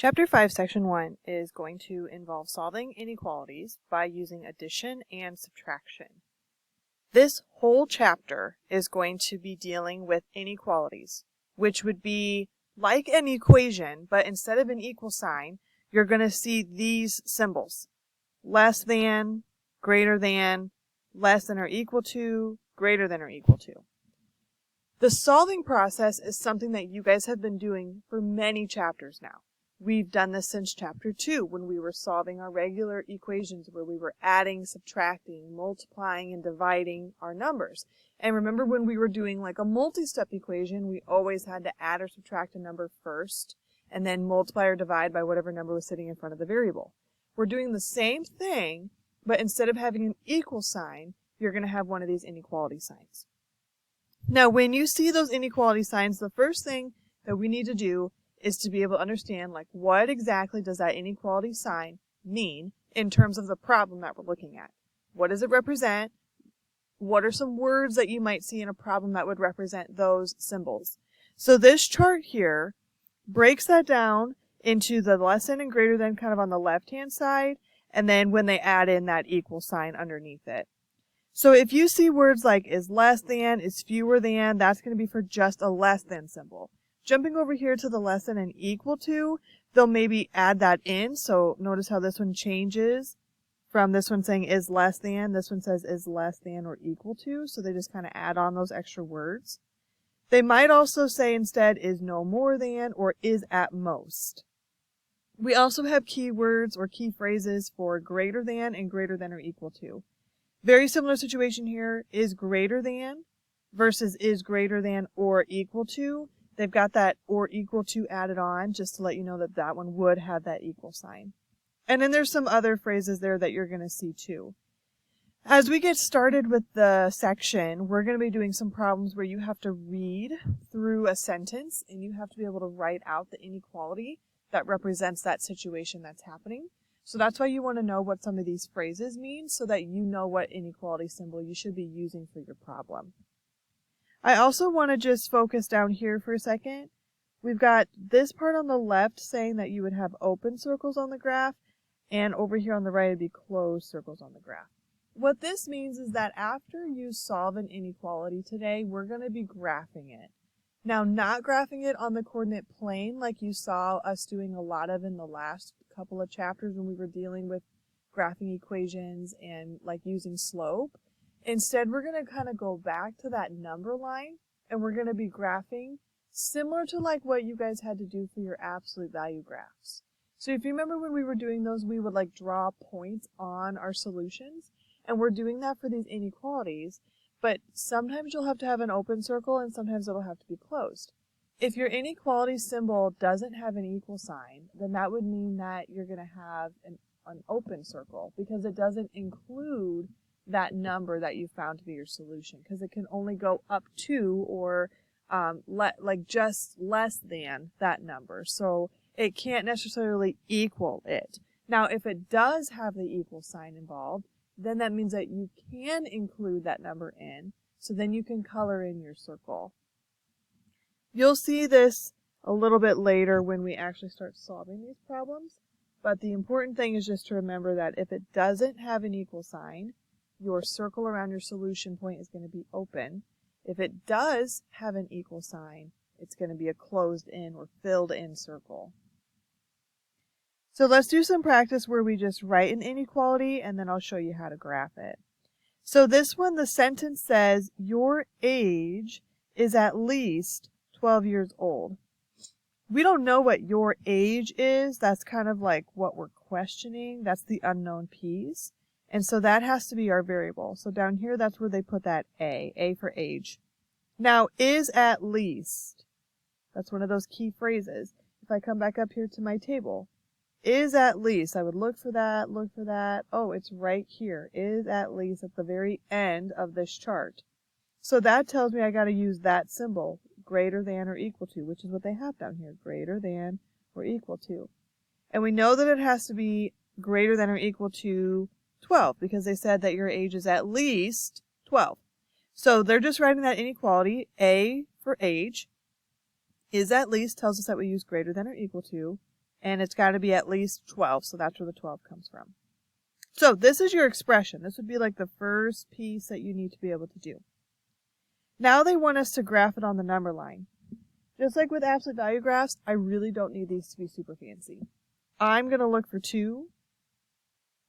Chapter 5, Section 1 is going to involve solving inequalities by using addition and subtraction. This whole chapter is going to be dealing with inequalities, which would be like an equation, but instead of an equal sign, you're going to see these symbols. Less than, greater than, less than or equal to, greater than or equal to. The solving process is something that you guys have been doing for many chapters now. We've done this since chapter 2 when we were solving our regular equations where we were adding, subtracting, multiplying, and dividing our numbers. And remember when we were doing like a multi-step equation, we always had to add or subtract a number first and then multiply or divide by whatever number was sitting in front of the variable. We're doing the same thing, but instead of having an equal sign, you're going to have one of these inequality signs. Now, when you see those inequality signs, the first thing that we need to do is to be able to understand, like, what exactly does that inequality sign mean in terms of the problem that we're looking at? What does it represent? What are some words that you might see in a problem that would represent those symbols? So this chart here breaks that down into the less than and greater than kind of on the left-hand side, and then when they add in that equal sign underneath it. So if you see words like is less than, is fewer than, that's going to be for just a less than symbol. Jumping over here to the less than and equal to, they'll maybe add that in. So notice how this one changes from this one saying is less than, this one says is less than or equal to. So they just kind of add on those extra words. They might also say instead is no more than or is at most. We also have keywords or key phrases for greater than and greater than or equal to. Very similar situation here, is greater than versus is greater than or equal to. They've got that or equal to added on just to let you know that that one would have that equal sign. And then there's some other phrases there that you're going to see too. As we get started with the section, we're going to be doing some problems where you have to read through a sentence and you have to be able to write out the inequality that represents that situation that's happening. So that's why you want to know what some of these phrases mean so that you know what inequality symbol you should be using for your problem. I also want to just focus down here for a second. We've got this part on the left saying that you would have open circles on the graph, and over here on the right would be closed circles on the graph. What this means is that after you solve an inequality today, we're going to be graphing it. Now, not graphing it on the coordinate plane like you saw us doing a lot of in the last couple of chapters when we were dealing with graphing equations and like using slope. Instead, we're going to kind of go back to that number line and we're going to be graphing similar to like what you guys had to do for your absolute value graphs. So if you remember when we were doing those, we would like draw points on our solutions, and we're doing that for these inequalities, but sometimes you'll have to have an open circle and sometimes it'll have to be closed. If your inequality symbol doesn't have an equal sign, then that would mean that you're going to have an open circle because it doesn't include that number that you found to be your solution, because it can only go up to or like just less than that number. So it can't necessarily equal it. Now, if it does have the equal sign involved, then that means that you can include that number in. So then you can color in your circle. You'll see this a little bit later when we actually start solving these problems. But the important thing is just to remember that if it doesn't have an equal sign, your circle around your solution point is going to be open. If it does have an equal sign, it's going to be a closed in or filled in circle. So let's do some practice where we just write an inequality and then I'll show you how to graph it. So this one, the sentence says, your age is at least 12 years old. We don't know what your age is. That's kind of like what we're questioning. That's the unknown piece. And so that has to be our variable. So down here, that's where they put that A for age. Now, is at least. That's one of those key phrases. If I come back up here to my table, is at least, I would look for that. Oh, it's right here. Is at least at the very end of this chart. So that tells me I got to use that symbol, greater than or equal to, which is what they have down here, greater than or equal to. And we know that it has to be greater than or equal to 12 because they said that your age is at least 12. So they're just writing that inequality, A for age, is at least tells us that we use greater than or equal to, and it's got to be at least 12, so that's where the 12 comes from. So this is your expression. This would be like the first piece that you need to be able to do. Now they want us to graph it on the number line. Just like with absolute value graphs, I really don't need these to be super fancy. I'm going to look for two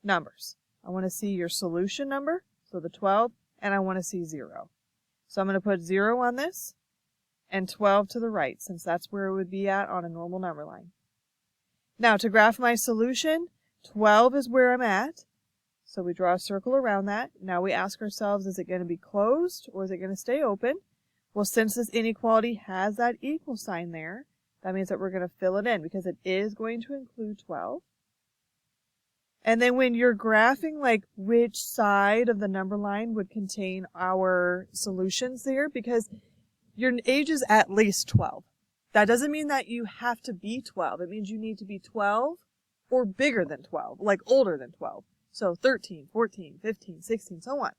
numbers. I want to see your solution number, so the 12, and I want to see 0. So I'm going to put 0 on this and 12 to the right, since that's where it would be at on a normal number line. Now to graph my solution, 12 is where I'm at. So we draw a circle around that. Now we ask ourselves, is it going to be closed or is it going to stay open? Well, since this inequality has that equal sign there, that means that we're going to fill it in because it is going to include 12. And then when you're graphing, like which side of the number line would contain our solutions there, because your age is at least 12. That doesn't mean that you have to be 12. It means you need to be 12 or bigger than 12, like older than 12. So 13, 14, 15, 16, so on.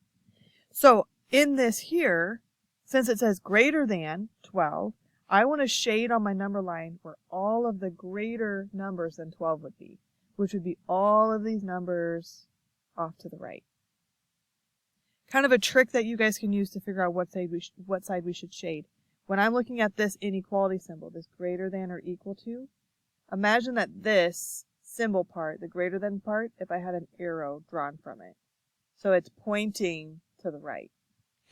So in this here, since it says greater than 12, I want to shade on my number line where all of the greater numbers than 12 would be, which would be all of these numbers off to the right. Kind of a trick that you guys can use to figure out what side we should shade. When I'm looking at this inequality symbol, this greater than or equal to, imagine that this symbol part, the greater than part, if I had an arrow drawn from it. So it's pointing to the right.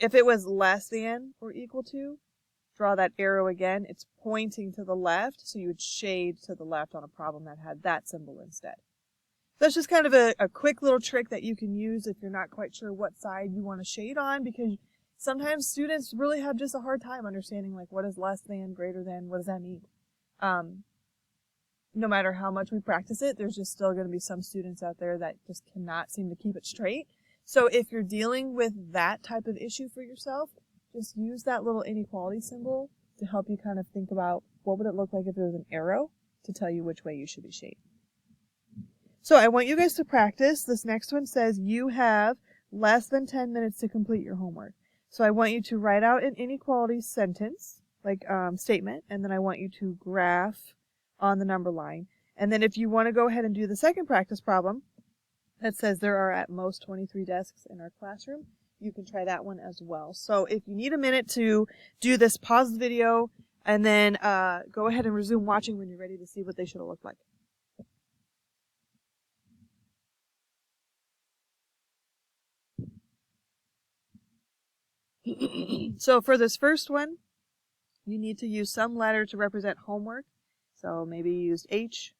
If it was less than or equal to, draw that arrow again. It's pointing to the left, so you would shade to the left on a problem that had that symbol instead. That's just kind of a quick little trick that you can use if you're not quite sure what side you want to shade on, because sometimes students really have just a hard time understanding, like, what is less than, greater than, what does that mean? No matter how much we practice it, there's just still going to be some students out there that just cannot seem to keep it straight. So if you're dealing with that type of issue for yourself, just use that little inequality symbol to help you kind of think about what would it look like if there was an arrow to tell you which way you should be shading. So I want you guys to practice. This next one says you have less than 10 minutes to complete your homework. So I want you to write out an inequality sentence, like statement, and then I want you to graph on the number line. And then if you want to go ahead and do the second practice problem that says there are at most 23 desks in our classroom, you can try that one as well. So if you need a minute to do this, pause the video and then go ahead and resume watching when you're ready to see what they should have looked like. So for this first one, you need to use some letter to represent homework. So maybe you used H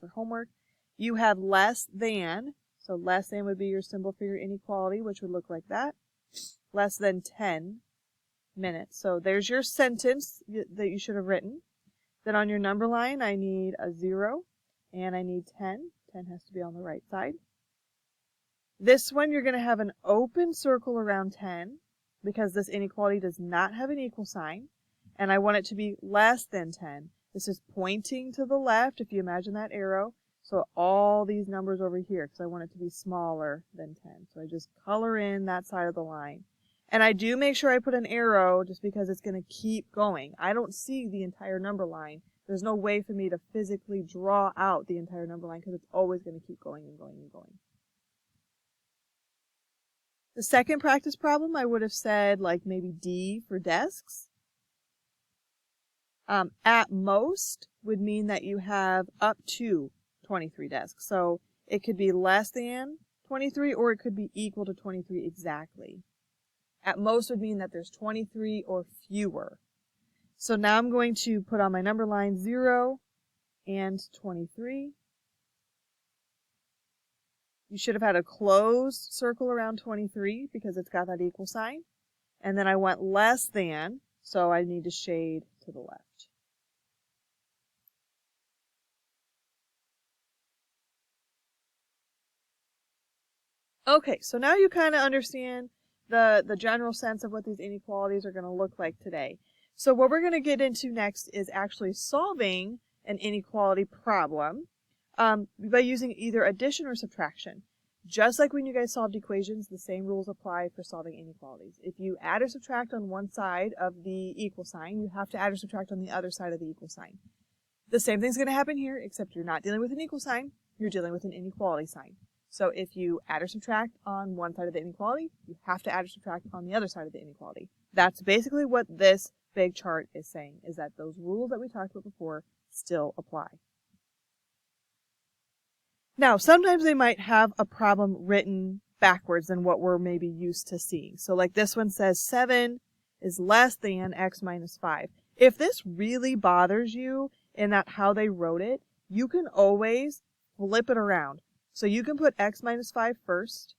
for homework. You have less than, so less than would be your symbol for your inequality, which would look like that. Less than 10 minutes. So there's your sentence that you should have written. Then on your number line, I need a 0 and I need 10. 10 has to be on the right side. This one, you're going to have an open circle around 10 because this inequality does not have an equal sign. And I want it to be less than 10. This is pointing to the left, if you imagine that arrow. So all these numbers over here, because I want it to be smaller than 10. So I just color in that side of the line. And I do make sure I put an arrow just because it's going to keep going. I don't see the entire number line. There's no way for me to physically draw out the entire number line because it's always going to keep going and going and going. The second practice problem, I would have said like maybe D for desks. At most would mean that you have up to 23 desks. So it could be less than 23 or it could be equal to 23 exactly. At most would mean that there's 23 or fewer. So now I'm going to put on my number line 0 and 23. You should have had a closed circle around 23 because it's got that equal sign. And then I want less than, so I need to shade to the left. Okay, so now you kind of understand the general sense of what these inequalities are going to look like today. So what we're going to get into next is actually solving an inequality problem by using either addition or subtraction. Just like when you guys solved equations, the same rules apply for solving inequalities. If you add or subtract on one side of the equal sign, you have to add or subtract on the other side of the equal sign. The same thing's going to happen here, except you're not dealing with an equal sign, you're dealing with an inequality sign. So if you add or subtract on one side of the inequality, you have to add or subtract on the other side of the inequality. That's basically what this big chart is saying, is that those rules that we talked about before still apply. Now, sometimes they might have a problem written backwards than what we're maybe used to seeing. So like this one says 7 is less than x minus 5. If this really bothers you in that how they wrote it, you can always flip it around. So you can put x minus 5 first.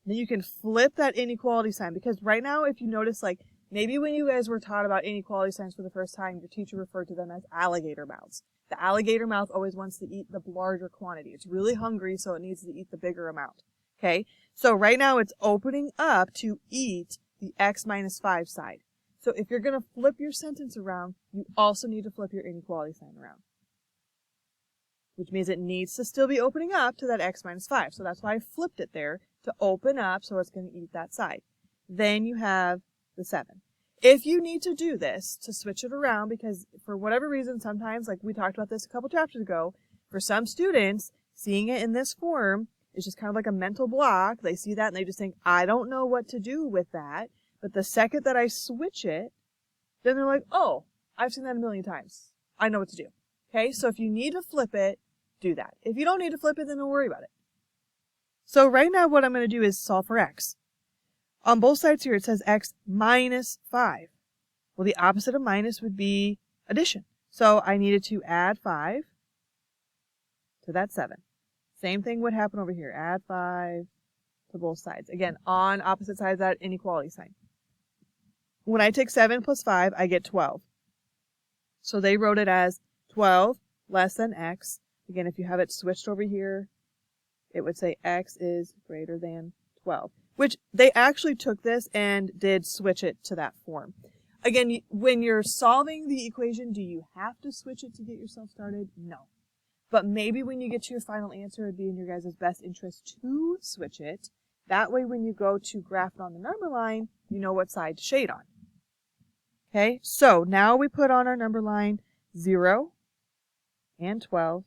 Then you can flip that inequality sign, because right now, if you notice, like maybe when you guys were taught about inequality signs for the first time, your teacher referred to them as alligator mouths. The alligator mouth always wants to eat the larger quantity. It's really hungry, so it needs to eat the bigger amount. Okay? So right now it's opening up to eat the x minus 5 side. So if you're going to flip your sentence around, you also need to flip your inequality sign around, which means it needs to still be opening up to that x minus 5. So that's why I flipped it there, to open up so it's going to eat that side. Then you have the 7. If you need to do this to switch it around, because for whatever reason, sometimes, like we talked about this a couple chapters ago, for some students, seeing it in this form is just kind of like a mental block. They see that and they just think, I don't know what to do with that. But the second that I switch it, then they're like, oh, I've seen that a million times. I know what to do. Okay, so if you need to flip it, do that. If you don't need to flip it, then don't worry about it. So right now what I'm going to do is solve for x. On both sides here, it says x minus 5. Well, the opposite of minus would be addition. So I needed to add 5 to that 7. Same thing would happen over here. Add 5 to both sides. Again, on opposite sides of that inequality sign. When I take 7 plus 5, I get 12. So they wrote it as 12 less than x. Again, if you have it switched over here, it would say x is greater than 12. Which they actually took this and did switch it to that form. Again, when you're solving the equation, do you have to switch it to get yourself started? No. But maybe when you get to your final answer, it'd be in your guys' best interest to switch it. That way, when you go to graph it on the number line, you know what side to shade on. Okay, so now we put on our number line 0 and 12.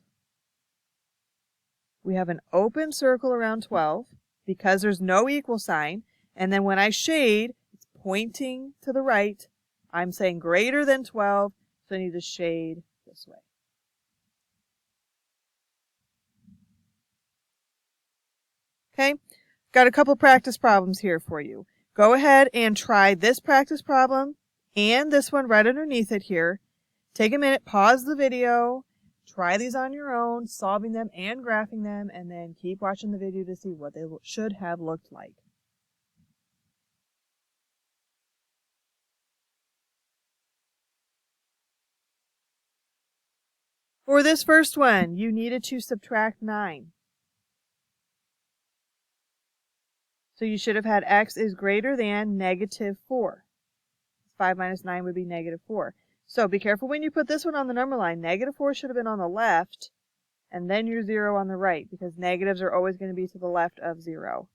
We have an open circle around 12. Because there's no equal sign, and then when I shade, it's pointing to the right. I'm saying greater than 12, so I need to shade this way. Okay, got a couple practice problems here for you. Go ahead and try this practice problem and this one right underneath it here. Take a minute, pause the video, try these on your own, solving them and graphing them, and then keep watching the video to see what they should have looked like. For this first one, you needed to subtract 9. So you should have had x is greater than negative 4. 5 minus 9 would be negative 4. So be careful when you put this one on the number line. Negative 4 should have been on the left, and then your 0 on the right, because negatives are always going to be to the left of 0.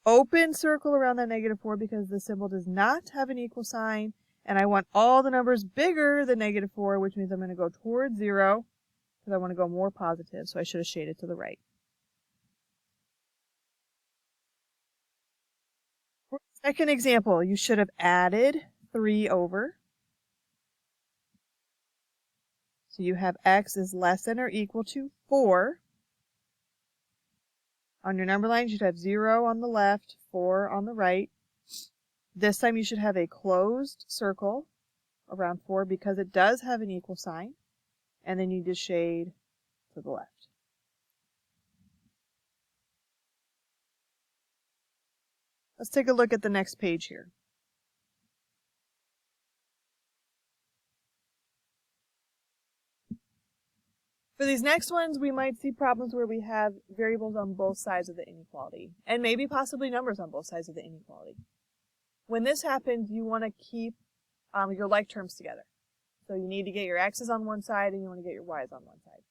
Open circle around that negative 4 because the symbol does not have an equal sign, and I want all the numbers bigger than negative 4, which means I'm going to go towards 0, because I want to go more positive, so I should have shaded to the right. For the second example, you should have added 3 over. So you have x is less than or equal to 4. On your number line, you should have 0 on the left, 4 on the right. This time you should have a closed circle around 4 because it does have an equal sign. And then you just shade to the left. Let's take a look at the next page here. For these next ones, we might see problems where we have variables on both sides of the inequality, and maybe possibly numbers on both sides of the inequality. When this happens, you want to keep your like terms together. So you need to get your x's on one side and you want to get your y's on one side.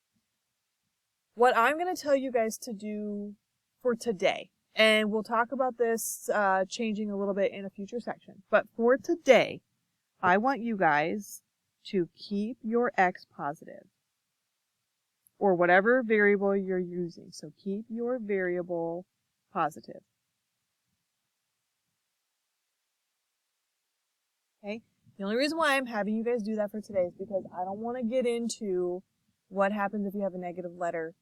What I'm going to tell you guys to do for today, and we'll talk about this changing a little bit in a future section, but for today, I want you guys to keep your x positive, or whatever variable you're using. So keep your variable positive. Okay? The only reason why I'm having you guys do that for today is because I don't want to get into what happens if you have a negative letter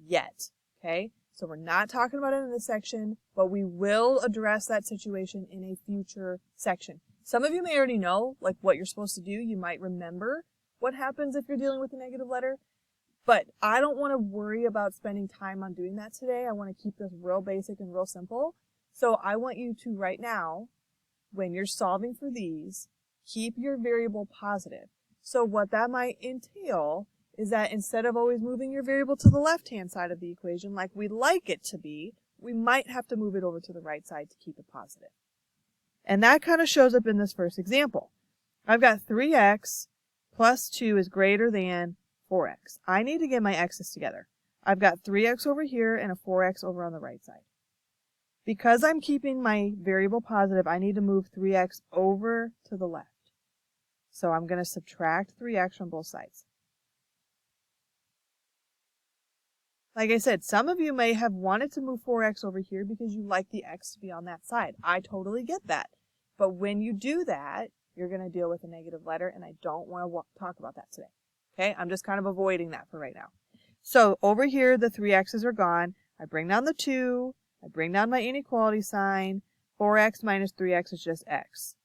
yet. Okay? So we're not talking about it in this section, but we will address that situation in a future section. Some of you may already know, like, what you're supposed to do. You might remember what happens if you're dealing with a negative letter. But I don't want to worry about spending time on doing that today. I want to keep this real basic and real simple. So I want you to, right now, when you're solving for these, keep your variable positive. So what that might entail is that instead of always moving your variable to the left-hand side of the equation like we'd like it to be, we might have to move it over to the right side to keep it positive. And that kind of shows up in this first example. I've got 3x plus 2 is greater than 4x. I need to get my x's together. I've got 3x over here and a 4x over on the right side. Because I'm keeping my variable positive, I need to move 3x over to the left. So I'm going to subtract 3x from both sides. Like I said, some of you may have wanted to move 4x over here because you like the x to be on that side. I totally get that. But when you do that, you're going to deal with a negative letter, and I don't want to talk about that today. Okay, I'm just kind of avoiding that for right now. So over here, the 3x's are gone. I bring down the 2. I bring down my inequality sign. 4x minus 3x is just x.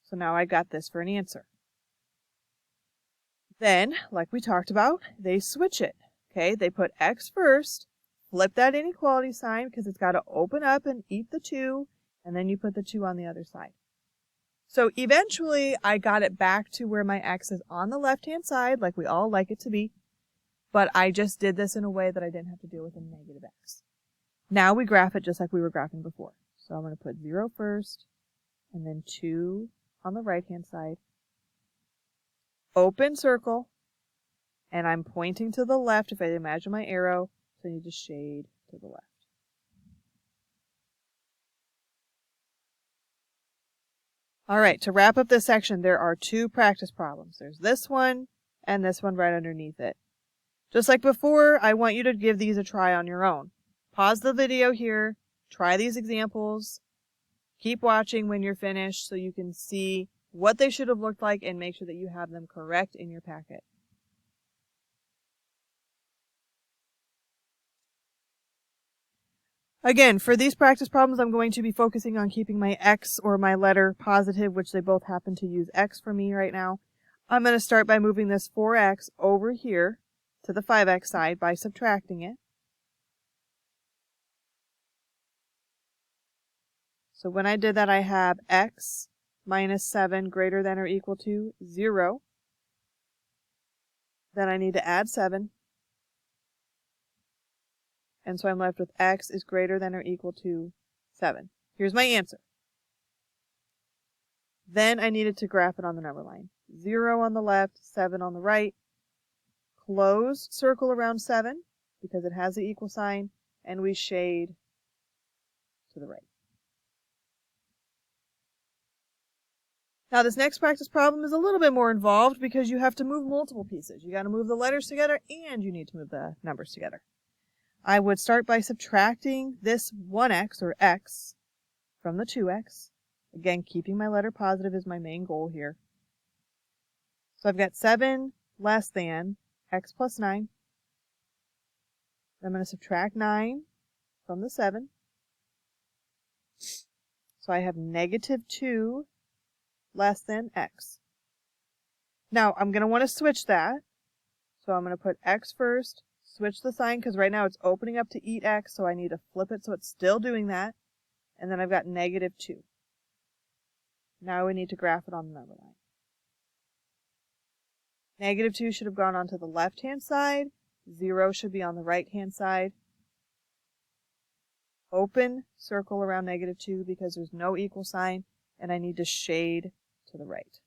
So now I got this for an answer. Then, like we talked about, they switch it. Okay, they put x first, flip that inequality sign because it's got to open up and eat the 2, and then you put the 2 on the other side. So eventually, I got it back to where my x is on the left-hand side, like we all like it to be, but I just did this in a way that I didn't have to deal with a negative x. Now we graph it just like we were graphing before. So I'm going to put 0 first, and then 2 on the right-hand side, open circle, and I'm pointing to the left if I imagine my arrow, so I need to shade to the left. All right, to wrap up this section, there are 2 practice problems. There's this one and this one right underneath it. Just like before, I want you to give these a try on your own. Pause the video here, try these examples, keep watching when you're finished so you can see what they should have looked like and make sure that you have them correct in your packet. Again, for these practice problems, I'm going to be focusing on keeping my x or my letter positive, which they both happen to use x for me right now. I'm going to start by moving this 4x over here to the 5x side by subtracting it. So when I did that, I have x minus 7 greater than or equal to 0. Then I need to add 7. And so I'm left with x is greater than or equal to 7. Here's my answer. Then I needed to graph it on the number line. 0 on the left, 7 on the right. Closed circle around 7 because it has the equal sign, and we shade to the right. Now this next practice problem is a little bit more involved because you have to move multiple pieces. You got to move the letters together and you need to move the numbers together. I would start by subtracting this 1x or x from the 2x. Again, keeping my letter positive is my main goal here. So I've got 7 less than x plus 9. I'm going to subtract 9 from the 7. So I have negative 2 less than x. Now I'm going to want to switch that. So I'm going to put x first, switch the sign because right now it's opening up to eat x, so I need to flip it so it's still doing that. And then I've got negative 2. Now we need to graph it on the number line. Negative 2 should have gone onto the left-hand side. 0 should be on the right-hand side. Open circle around negative 2 because there's no equal sign, and I need to shade to the right.